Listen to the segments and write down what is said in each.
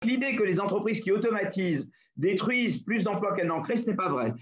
l'idée que les entreprises qui automatisent détruisent plus d'emplois qu'elles n'en créent, ce n'est pas vrai.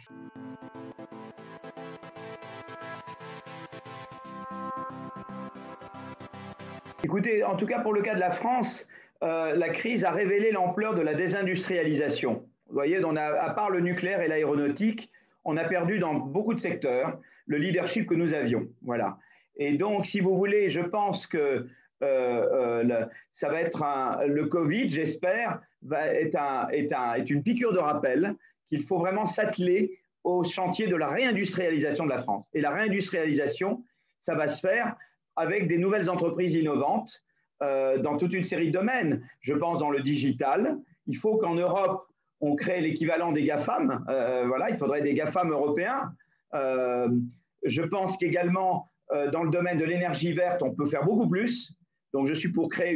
Écoutez, en tout cas pour le cas de la France, la crise a révélé l'ampleur de la désindustrialisation. Vous voyez, à part le nucléaire et l'aéronautique, on a perdu dans beaucoup de secteurs le leadership que nous avions. Voilà. Et donc, si vous voulez, je pense que ça va être le Covid, j'espère, est une piqûre de rappel qu'il faut vraiment s'atteler au chantier de la réindustrialisation de la France. Et la réindustrialisation, ça va se faire avec des nouvelles entreprises innovantes dans toute une série de domaines. Je pense dans le digital. Il faut qu'en Europe, on crée l'équivalent des GAFAM. Voilà, il faudrait des GAFAM européens. Je pense qu'également, dans le domaine de l'énergie verte, on peut faire beaucoup plus. Donc, je suis pour créer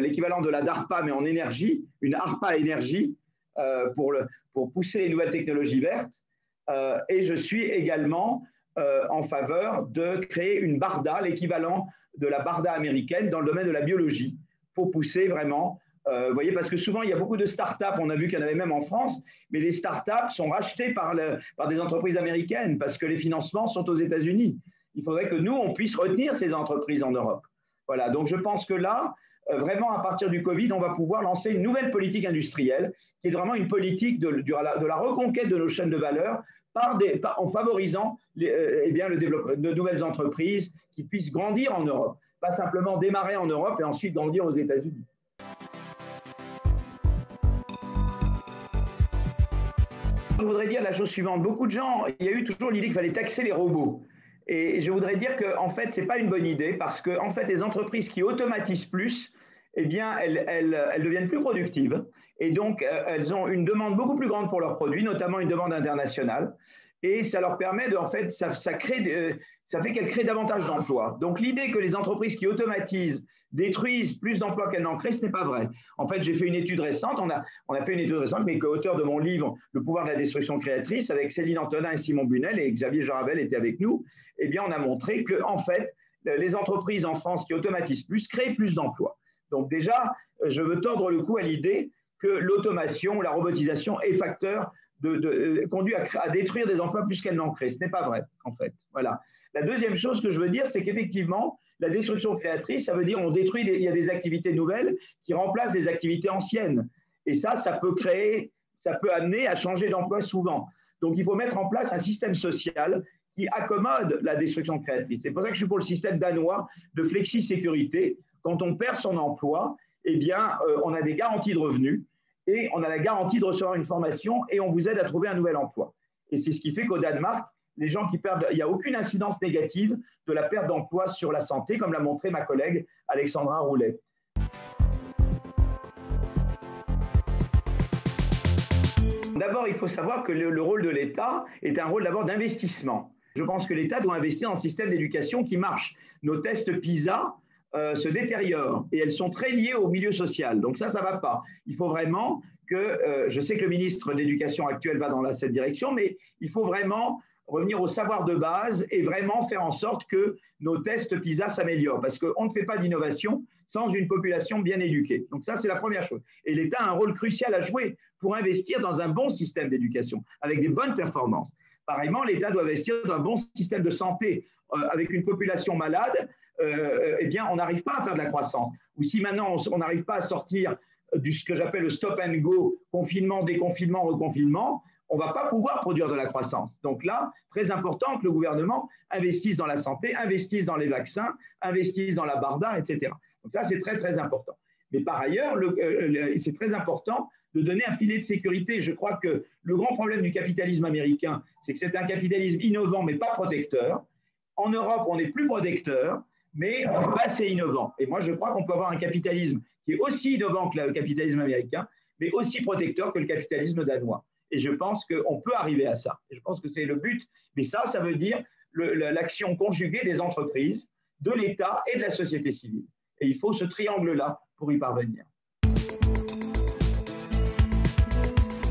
l'équivalent de la DARPA, mais en énergie, une ARPA énergie, pour pousser les nouvelles technologies vertes. Et je suis également en faveur de créer une BARDA, l'équivalent de la BARDA américaine dans le domaine de la biologie, pour pousser vraiment, vous voyez, parce que souvent il y a beaucoup de startups, on a vu qu'il y en avait même en France, mais les startups sont rachetées par des entreprises américaines parce que les financements sont aux États-Unis. Il faudrait que nous, on puisse retenir ces entreprises en Europe. Voilà, donc je pense que là, vraiment à partir du Covid, on va pouvoir lancer une nouvelle politique industrielle qui est vraiment une politique de la reconquête de nos chaînes de valeur en favorisant le développement de nouvelles entreprises qui puissent grandir en Europe, pas simplement démarrer en Europe et ensuite grandir aux États-Unis. Je voudrais dire la chose suivante. Beaucoup de gens, il y a eu toujours l'idée qu'il fallait taxer les robots. Et je voudrais dire qu'en fait, ce n'est pas une bonne idée parce que en fait, les entreprises qui automatisent plus, eh bien, elles deviennent plus productives. Et donc, elles ont une demande beaucoup plus grande pour leurs produits, notamment une demande internationale. Et ça leur permet en fait, ça fait qu'elles créent davantage d'emplois. Donc, l'idée que les entreprises qui automatisent détruisent plus d'emplois qu'elles n'en créent, ce n'est pas vrai. En fait, j'ai fait une étude récente, on a fait une étude récente, mais co-auteur de mon livre « Le pouvoir de la destruction créatrice » avec Céline Antonin et Simon Bunel, et Xavier Jarabel était avec nous, eh bien, on a montré que, en fait, les entreprises en France qui automatisent plus créent plus d'emplois. Donc déjà, je veux tordre le cou à l'idée que l'automation, la robotisation est facteur conduit à détruire des emplois plus qu'elle n'en crée. Ce n'est pas vrai, en fait. Voilà. La deuxième chose que je veux dire, c'est qu'effectivement, la destruction créatrice, ça veut dire il y a des activités nouvelles qui remplacent des activités anciennes. Et ça peut amener à changer d'emploi souvent. Donc, il faut mettre en place un système social qui accommode la destruction créatrice. C'est pour ça que je suis pour le système danois de flexi-sécurité. Quand on perd son emploi, eh bien, on a des garanties de revenus et on a la garantie de recevoir une formation et on vous aide à trouver un nouvel emploi. Et c'est ce qui fait qu'au Danemark, les gens qui perdent, il n'y a aucune incidence négative de la perte d'emploi sur la santé, comme l'a montré ma collègue Alexandra Roulet. D'abord, il faut savoir que le rôle de l'État est un rôle d'abord d'investissement. Je pense que l'État doit investir dans un système d'éducation qui marche. Nos tests PISA se détériorent et elles sont très liées au milieu social. Donc ça ne va pas. Il faut vraiment que, je sais que le ministre de l'Éducation actuel va dans cette direction, mais il faut vraiment revenir au savoir de base et vraiment faire en sorte que nos tests PISA s'améliorent parce qu'on ne fait pas d'innovation sans une population bien éduquée. Donc ça, c'est la première chose. Et l'État a un rôle crucial à jouer pour investir dans un bon système d'éducation avec des bonnes performances. Pareillement, l'État doit investir dans un bon système de santé avec une population malade. Eh bien, on n'arrive pas à faire de la croissance. Ou si maintenant, on n'arrive pas à sortir de ce que j'appelle le stop and go, confinement, déconfinement, reconfinement, on ne va pas pouvoir produire de la croissance. Donc là, très important que le gouvernement investisse dans la santé, investisse dans les vaccins, investisse dans la BARDA, etc. Donc ça, c'est très, très important. Mais par ailleurs, c'est très important de donner un filet de sécurité. Je crois que le grand problème du capitalisme américain, c'est que c'est un capitalisme innovant, mais pas protecteur. En Europe, on est plus protecteur, mais on n'est pas assez innovant. Et moi, je crois qu'on peut avoir un capitalisme qui est aussi innovant que le capitalisme américain, mais aussi protecteur que le capitalisme danois. Et je pense qu'on peut arriver à ça. Et je pense que c'est le but. Mais ça veut dire l'action conjuguée des entreprises, de l'État et de la société civile. Et il faut ce triangle-là pour y parvenir.